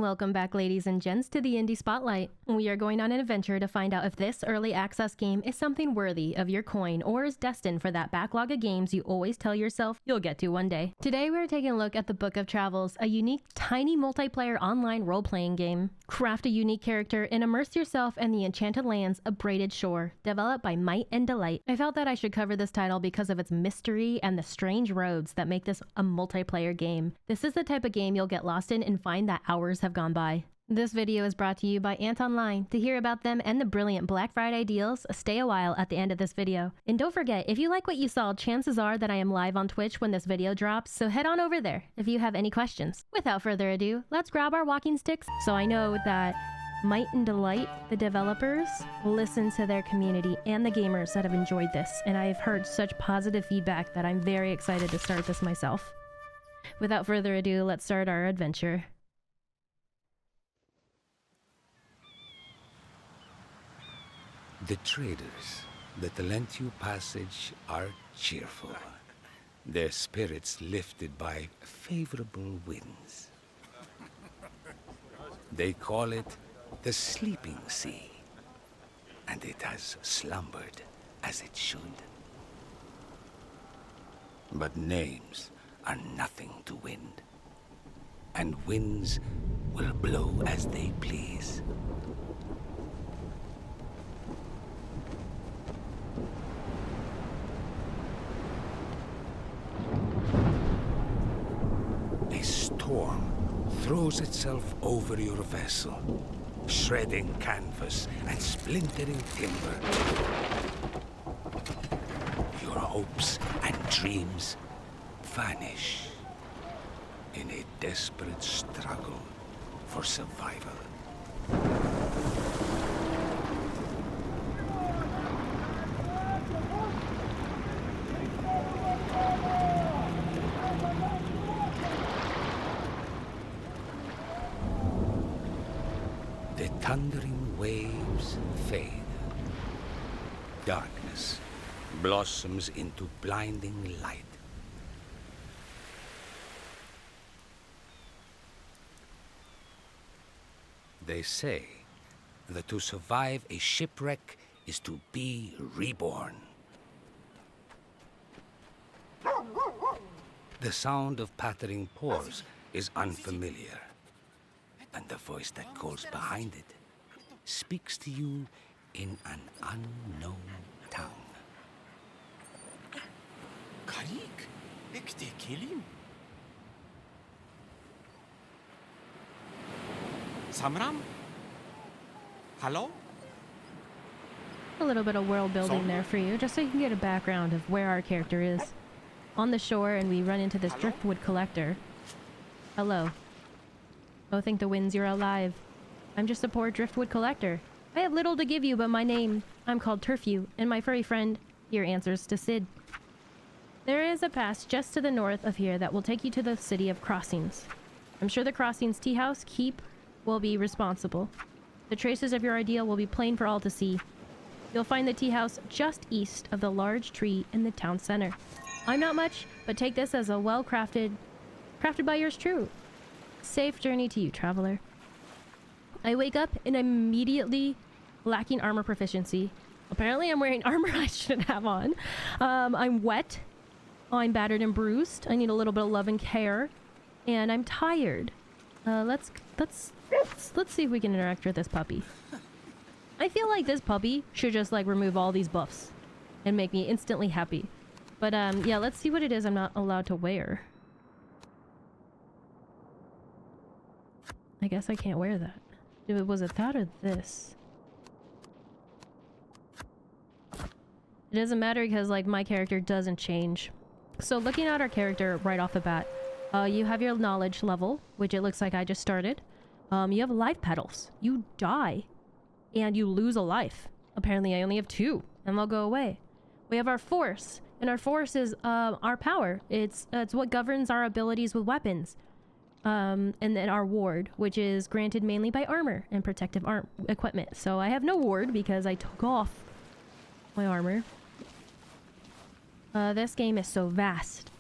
Welcome back, ladies and gents, to the Indie Spotlight. We are going on an adventure to find out if this early access game is something worthy of your coin or is destined for that backlog of games you always tell yourself you'll get to one day. Today we're taking a look at the Book of Travels, a unique, tiny multiplayer online role-playing game. Craft a unique character and immerse yourself in the enchanted lands of Braided Shore, developed by Might and Delight. I felt that I should cover this title because of its mystery and the strange roads that make this a multiplayer game. This is the type of game you'll get lost in and find that hours have gone by. This video is brought to you by Antonline. To hear about them and the brilliant Black Friday deals, stay a while at the end of this video. And don't forget, if you like what you saw, chances are that I am live on Twitch when this video drops, so head on over there if you have any questions. Without further ado, let's grab our walking sticks. So I know that Might and Delight, the developers, listen to their community and the gamers that have enjoyed this, and I've heard such positive feedback that I'm very excited to start this myself. Without further ado, let's start our adventure. The traders that lent you passage are cheerful, their spirits lifted by favorable winds. They call it the sleeping sea, and it has slumbered as it should. But names are nothing to wind, and winds will blow as they please. A storm throws itself over your vessel, shredding canvas and splintering timber. Your hopes and dreams vanish in a desperate struggle for survival. The thundering waves fade. Darkness blossoms into blinding light. They say that to survive a shipwreck is to be reborn. The sound of pattering paws is unfamiliar, and the voice that goes behind it speaks to you in an unknown tongue. Karik, ekte kelim. Samram? Hello? A little bit of world building there for you, just so you can get a background of where our character is. On the shore, and we run into this driftwood collector. Hello. Oh, thank the winds you're alive. I'm just a poor driftwood collector. I have little to give you but my name. I'm called Turfew, and my furry friend here answers to Sid. There is a pass just to the north of here that will take you to the city of Crossings. I'm sure the Crossings tea house keep will be responsible. The traces of your ideal will be plain for all to see. You'll find the tea house just east of the large tree in the town center. I'm not much, but take this as a crafted by yours true. Safe journey to you, traveler. I wake up and I'm immediately lacking armor proficiency. Apparently I'm wearing armor I shouldn't have on. I'm wet. I'm battered and bruised. I need a little bit of love and care. And I'm tired. Let's see if we can interact with this puppy. I feel like this puppy should just like remove all these buffs and make me instantly happy. But yeah, let's see what it is I'm not allowed to wear. I guess I can't wear that. Was it that or this? It doesn't matter because like my character doesn't change. So looking at our character right off the bat, you have your knowledge level, which it looks like I just started. You have life petals. You die and you lose a life. Apparently I only have 2 and they'll go away. We have our force, and our force is our power. It's what governs our abilities with weapons. And then our ward, which is granted mainly by armor and protective equipment. So I have no ward because I took off my armor. This game is so vast.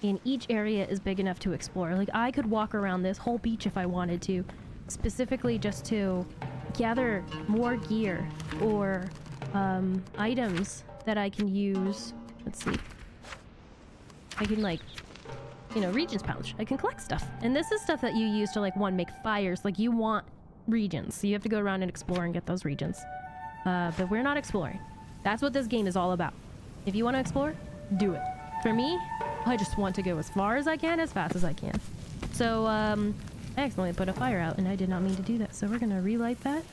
and each area is big enough to explore. Like, I could walk around this whole beach if I wanted to, specifically just to gather more gear or items that I can use. Let's see. I can, like, you know, Regent's pouch. I can collect stuff. And this is stuff that you use to, like, one, make fires. Like, you want regions, so you have to go around and explore and get those regions. But we're not exploring. That's what this game is all about. If you want to explore, do it. For me, I just want to go as far as I can, as fast as I can. So, I accidentally put a fire out, and I did not mean to do that. So we're gonna relight that.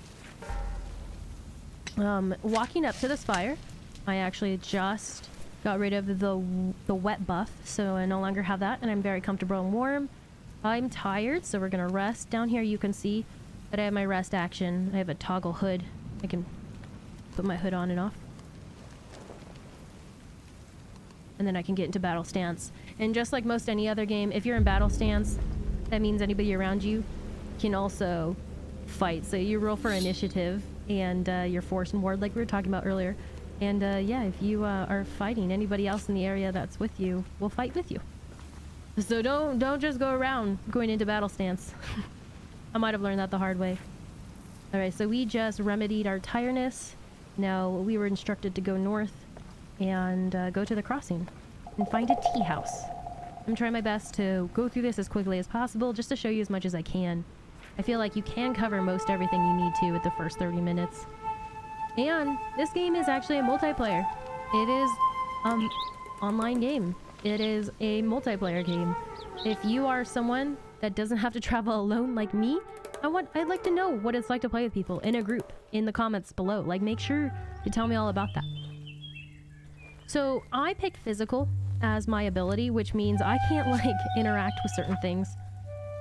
Walking up to this fire, I actually just got rid of the wet buff, so I no longer have that, and I'm very comfortable and warm. I'm tired, so we're gonna rest. Down here you can see that I have my rest action. I have a toggle hood. I can put my hood on and off. And then I can get into battle stance. And just like most any other game, if you're in battle stance, that means anybody around you can also fight. So you roll for initiative and your force and ward like we were talking about earlier. And yeah, if you are fighting, anybody else in the area that's with you will fight with you. So don't just go around going into battle stance. I might have learned that the hard way. Alright, so we just remedied our tiredness. Now we were instructed to go north and go to the crossing and find a tea house. I'm trying my best to go through this as quickly as possible just to show you as much as I can. I feel like you can cover most everything you need to with the first 30 minutes. And this game is actually a multiplayer. It is online game. It is a multiplayer game. If you are someone that doesn't have to travel alone like me, I'd like to know what it's like to play with people in a group in the comments below. Like, make sure you tell me all about that. So I picked physical as my ability, which means I can't like interact with certain things.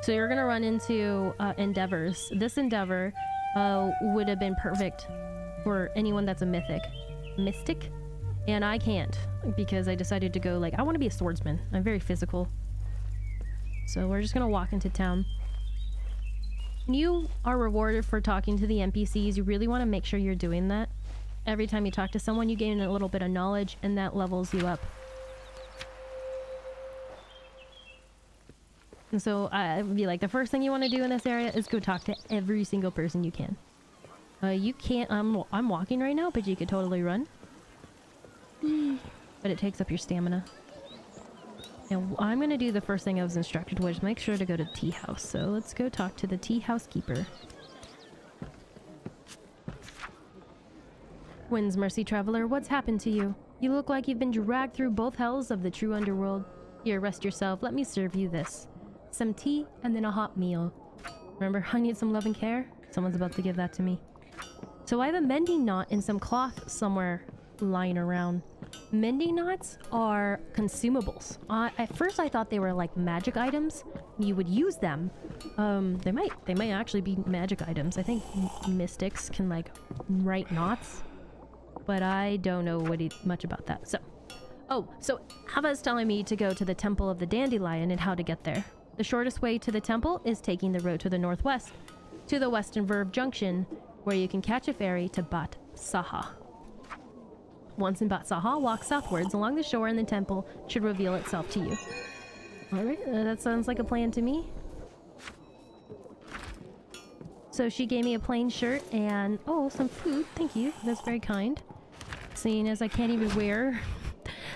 So you're gonna run into endeavors. This endeavor would have been perfect for anyone that's a mystic, and I can't because I decided to go like, I want to be a swordsman. I'm very physical. So we're just gonna walk into town. You are rewarded for talking to the NPCs. You really want to make sure you're doing that. Every time you talk to someone, you gain a little bit of knowledge, and that levels you up. And so I'd be like, the first thing you want to do in this area is go talk to every single person you can. You can't, I'm walking right now, but you could totally run. But it takes up your stamina. And I'm going to do the first thing I was instructed, which is make sure to go to tea house. So let's go talk to the tea house keeper. Wind's Mercy Traveler, what's happened to you? You look like you've been dragged through both hells of the true underworld. Here, rest yourself. Let me serve you this. Some tea and then a hot meal. Remember, I need some love and care? Someone's about to give that to me. So I have a mending knot and some cloth somewhere lying around. Mending knots are consumables. At first I thought they were like magic items. You would use them. They might actually be magic items. I think mystics can like write knots. But I don't know much about that. So Ava's telling me to go to the Temple of the Dandelion and how to get there. The shortest way to the temple is taking the road to the northwest, to the Western Verve Junction, where you can catch a ferry to Bat Saha. Once in Bat Saha, walk southwards along the shore and the temple should reveal itself to you. Alright, that sounds like a plan to me. So she gave me a plain shirt and, oh, some food. Thank you. That's very kind. Seeing as I can't even wear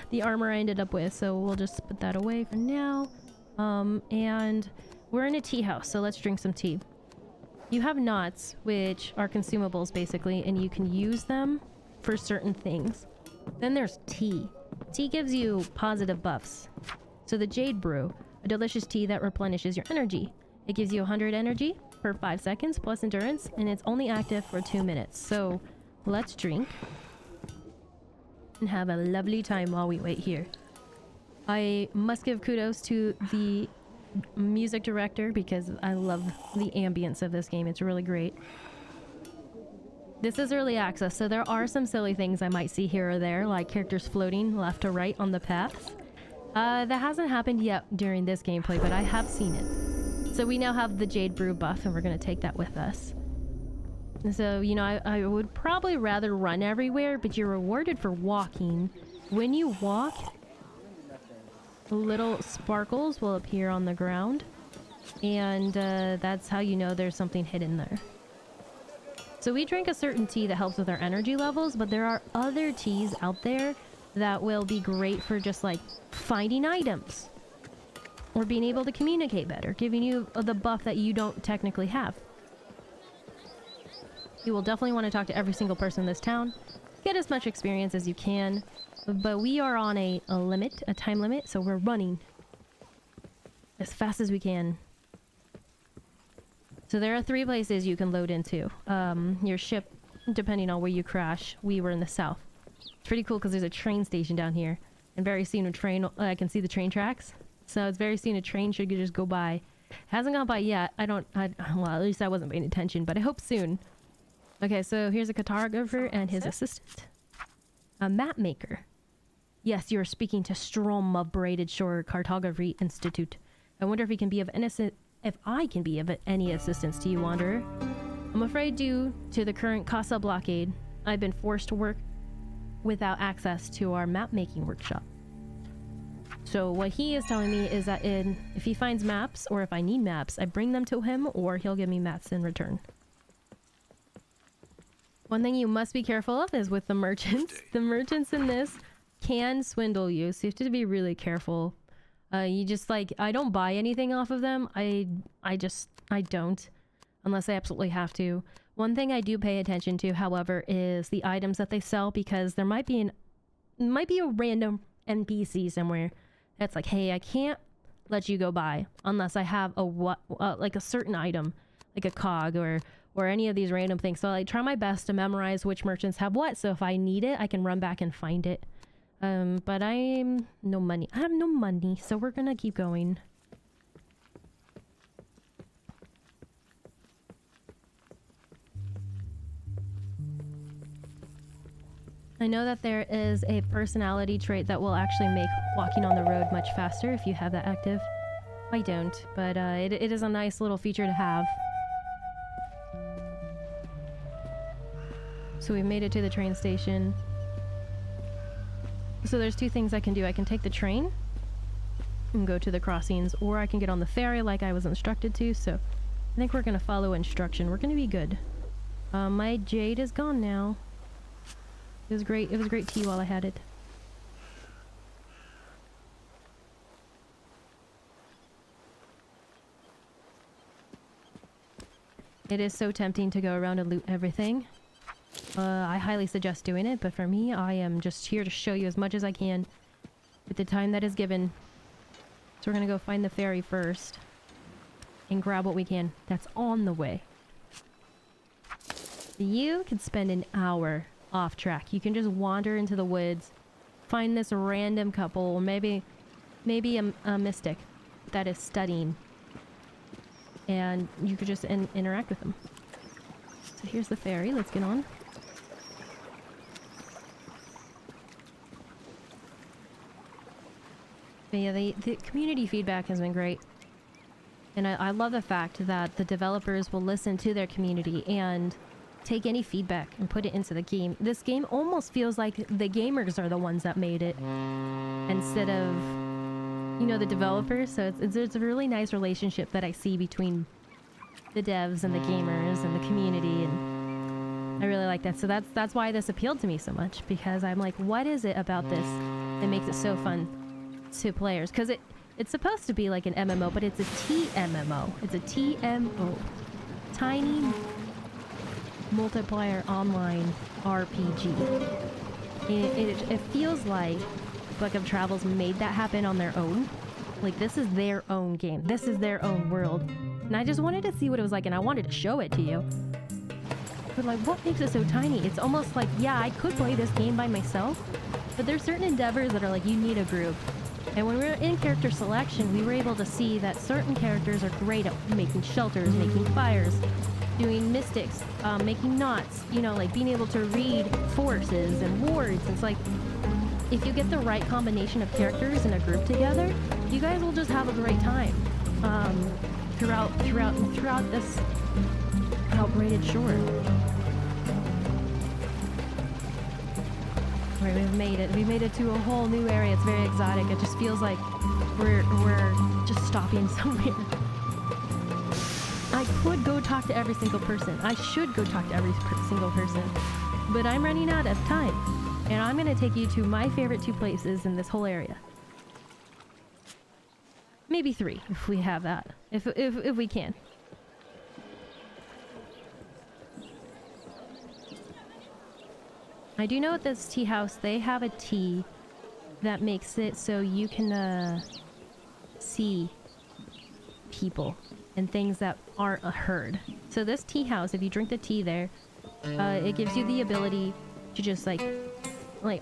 the armor I ended up with, so we'll just put that away for now. And we're in a tea house, so let's drink some tea. You have knots, which are consumables basically, and you can use them for certain things. Then there's tea. Tea gives you positive buffs. So the Jade Brew, a delicious tea that replenishes your energy. It gives you 100 energy for 5 seconds plus endurance, and it's only active for 2 minutes. So let's drink and have a lovely time while we wait here. I must give kudos to the music director because I love the ambience of this game. It's really great. This is early access, so there are some silly things I might see here or there, like characters floating left to right on the paths. That hasn't happened yet during this gameplay, but I have seen it. So we now have the Jade Brew buff, and we're going to take that with us. And so, you know, I would probably rather run everywhere, but you're rewarded for walking. When you walk, little sparkles will appear on the ground, and that's how you know there's something hidden there. So we drink a certain tea that helps with our energy levels, but there are other teas out there that will be great for just like finding items or being able to communicate better, giving you the buff that you don't technically have. You will definitely want to talk to every single person in this town, get as much experience as you can, but we are on a limit, a time limit, so we're running as fast as we can. So there are 3 places you can load into. Your ship, depending on where you crash. We were in the south. It's pretty cool because there's a train station down here, and very soon a train, I can see the train tracks. So it's very soon a train should just go by. Hasn't gone by yet. Well, at least I wasn't paying attention, but I hope soon. Okay, so here's a cartographer and his assistant. A map maker. Yes, you're speaking to Strom of Braided Shore Cartography Institute. I wonder if he can be of I can be of any assistance to you, Wanderer. I'm afraid due to the current Casa blockade, I've been forced to work without access to our map-making workshop. So what he is telling me is that if he finds maps, or if I need maps, I bring them to him, or he'll give me maps in return. One thing you must be careful of is with the merchants. The merchants in this can swindle you, so you have to be really careful. You just like, I don't buy anything off of them. I don't, unless I absolutely have to. One thing I do pay attention to, however, is the items that they sell, because there might be a random NPC somewhere that's like, hey, I can't let you go by unless I have like a certain item, like a cog or any of these random things. So I try my best to memorize which merchants have what, so if I need it, I can run back and find it. But I have no money, so we're gonna keep going. I know that there is a personality trait that will actually make walking on the road much faster if you have that active. I don't, but it is a nice little feature to have. So we made it to the train station. So there's 2 things I can do. I can take the train and go to the crossings, or I can get on the ferry like I was instructed to. So I think we're going to follow instruction. We're going to be good. My jade is gone now. It was great. It was great tea while I had it. It is so tempting to go around and loot everything. I highly suggest doing it, but for me, I am just here to show you as much as I can with the time that is given. So we're gonna go find the ferry first and grab what we can. That's on the way. You could spend an hour off track. You can just wander into the woods, find this random couple, or maybe a mystic that is studying, and you could just interact with them. So here's the ferry. Let's get on. But yeah, the community feedback has been great. And I love the fact that the developers will listen to their community and take any feedback and put it into the game. This game almost feels like the gamers are the ones that made it, instead of, you know, the developers. So it's a really nice relationship that I see between the devs and the gamers and the community, and I really like that. So that's why this appealed to me so much, because I'm like, what is it about this that makes it so fun to players? Because it's supposed to be like an MMO, but it's a TMMO. It's a TMO. Tiny multiplayer online RPG. It feels like Book of Travels made that happen on their own. Like, this is their own game. This is their own world. And I just wanted to see what it was like, and I wanted to show it to you. But like, what makes it so tiny? It's almost like, yeah, I could play this game by myself, but there's certain endeavors that are like, you need a group. And when we were in character selection, we were able to see that certain characters are great at making shelters, making fires, doing mystics, making knots, you know, like being able to read forces and wards. It's like, if you get the right combination of characters in a group together, you guys will just have a great time throughout this outbraided shore. Alright, we've made it. We made it to a whole new area. It's very exotic. It just feels like we're just stopping somewhere. I could go talk to every single person. I should go talk to every single person. But I'm running out of time. And I'm gonna take you to my favorite 2 places in this whole area. Maybe 3, if we have that. If we can. I do know at this tea house, they have a tea that makes it so you can see people and things that aren't a herd. So this tea house, if you drink the tea there, it gives you the ability to just like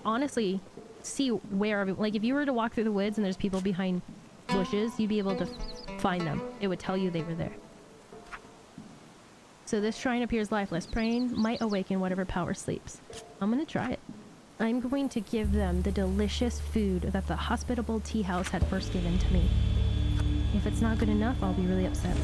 honestly see where, like if you were to walk through the woods and there's people behind bushes, you'd be able to find them. It would tell you they were there. So this shrine appears lifeless. Praying might awaken whatever power sleeps. I'm gonna try it. I'm going to give them the delicious food that the hospitable tea house had first given to me. If it's not good enough, I'll be really upset.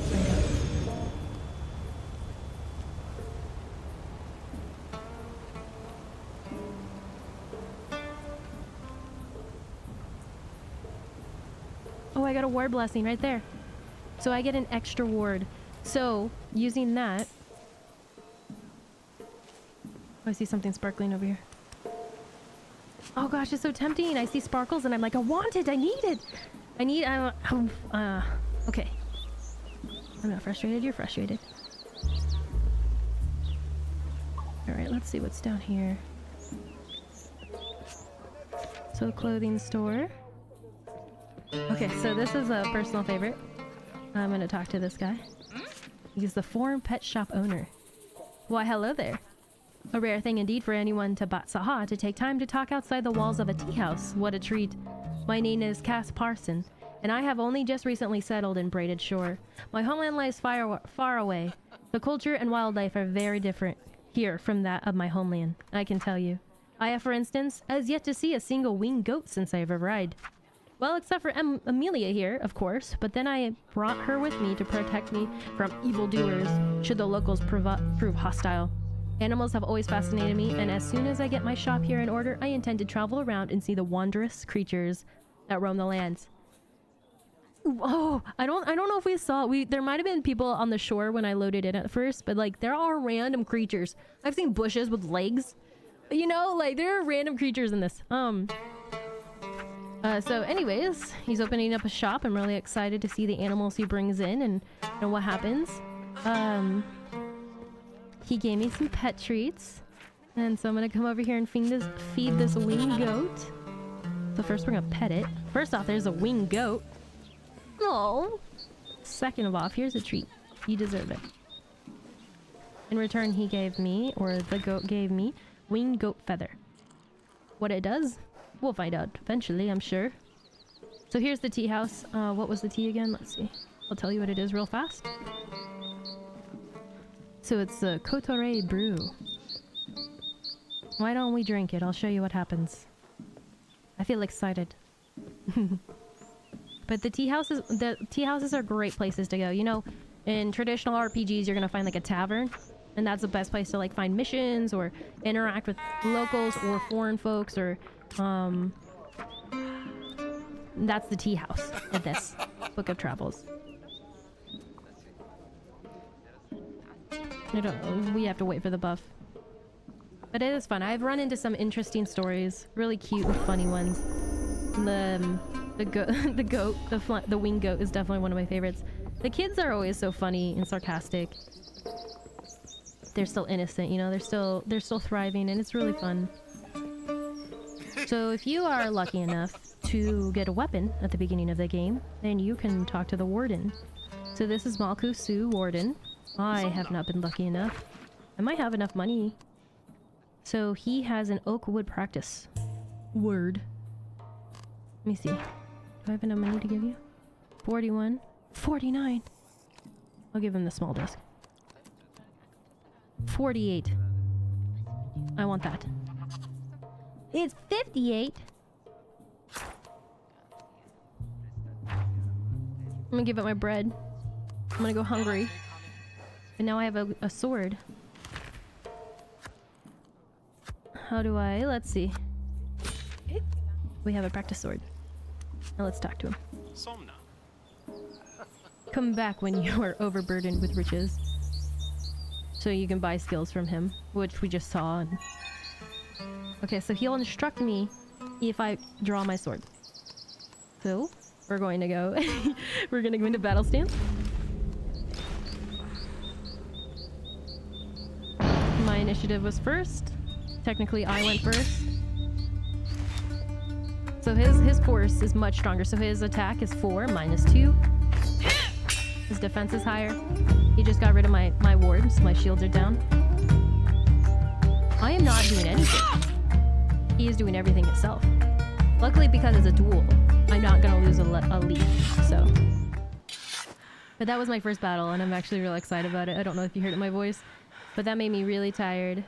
Oh, I got a ward blessing right there. So I get an extra ward. So, using that... Oh, I see something sparkling over here. Oh gosh, it's so tempting. I see sparkles and I'm like, I want it, I need it. Okay. I'm not frustrated, you're frustrated. Alright, let's see what's down here. So, clothing store. Okay, so this is a personal favorite. I'm gonna talk to this guy. He's the foreign pet shop owner. Why, hello there. A rare thing indeed for anyone to Batsaha to take time to talk outside the walls of a tea house. What a treat. My name is Cass Parson, and I have only just recently settled in Braided Shore. My homeland lies far away. The culture and wildlife are very different here from that of my homeland, I can tell you. I have, for instance, as yet to see a single winged goat since I have arrived. Well, except for Amelia here, of course, but then I brought her with me to protect me from evildoers, should the locals prove hostile. Animals have always fascinated me, and as soon as I get my shop here in order, I intend to travel around and see the wondrous creatures that roam the lands. Oh, I don't know if we saw there might have been people on the shore when I loaded in at first, but like there are random creatures. I've seen bushes with legs. You know, like there are random creatures in this. So anyways, he's opening up a shop. I'm really excited to see the animals he brings in and what happens. He gave me some pet treats. And so I'm gonna come over here and feed this winged goat. So first we're gonna pet it. First off, there's a winged goat. Oh. Second of all, here's a treat. You deserve it. In return, he gave me, or the goat gave me, winged goat feather. What it does? We'll find out eventually, I'm sure. So here's the tea house. What was the tea again? Let's see. I'll tell you what it is real fast. So it's the Kotore brew. Why don't we drink it? I'll show you what happens. I feel excited. But the tea houses are great places to go. You know, in traditional RPGs, you're gonna find like a tavern, and that's the best place to like find missions or interact with locals or foreign folks, or that's the tea house of this book of travels. We have to wait for the buff. But it is fun. I've run into some interesting stories, really cute and funny ones. The winged goat is definitely one of my favorites. The kids are always so funny and sarcastic. They're still innocent, you know. They're still thriving, and it's really fun. So if you are lucky enough to get a weapon at the beginning of the game, then you can talk to the warden. So this is Malku Su Warden. I have not been lucky enough. I might have enough money. So he has an oak wood practice. Word. Let me see. Do I have enough money to give you? 41. 49. I'll give him the small desk. 48. I want that. It's 58. I'm gonna give it my bread. I'm gonna go hungry. And now I have a sword. How do I... Let's see. We have a practice sword. Now let's talk to him. Somna. Come back when you are overburdened with riches. So you can buy skills from him, which we just saw. Okay, so he'll instruct me if I draw my sword. So, we're going to go. We're gonna go into battle stance. My initiative was first. Technically, I went first. So his force is much stronger. So his attack is 4 minus 2. His defense is higher. He just got rid of my wards. My shields are down. I am not doing anything. He is doing everything himself. Luckily, because it's a duel, I'm not gonna lose a leaf, so. But that was my first battle, and I'm actually really excited about it. I don't know if you heard it in my voice, but that made me really tired.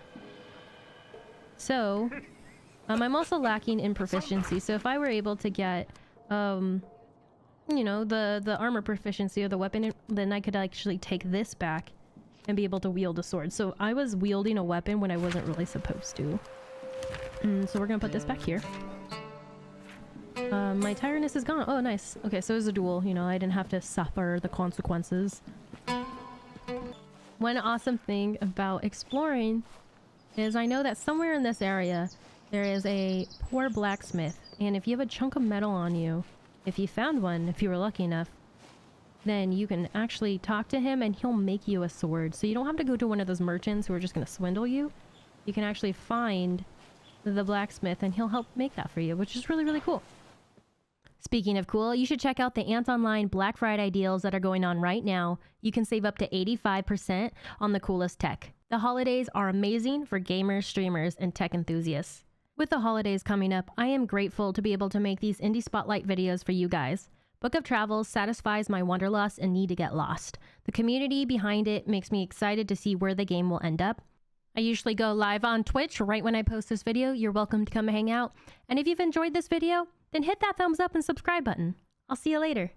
So, I'm also lacking in proficiency, so if I were able to get, you know, the armor proficiency of the weapon, then I could actually take this back and be able to wield a sword. So I was wielding a weapon when I wasn't really supposed to. So we're gonna put this back here. My tiredness is gone. Oh, nice. Okay, so it was a duel. You know, I didn't have to suffer the consequences. One awesome thing about exploring is I know that somewhere in this area there is a poor blacksmith, and if you have a chunk of metal on you, if you found one, if you were lucky enough, then you can actually talk to him and he'll make you a sword. So you don't have to go to one of those merchants who are just going to swindle you. You can actually find the blacksmith and he'll help make that for you, which is really, really cool. Speaking of cool, you should check out the Antonline Black Friday deals that are going on right now. You can save up to 85% on the coolest tech. The holidays are amazing for gamers, streamers, and tech enthusiasts. With the holidays coming up, I am grateful to be able to make these indie spotlight videos for you guys. Book of Travels satisfies my wanderlust and need to get lost. The community behind it makes me excited to see where the game will end up. I usually go live on Twitch right when I post this video. You're welcome to come hang out. And if you've enjoyed this video, then hit that thumbs up and subscribe button. I'll see you later.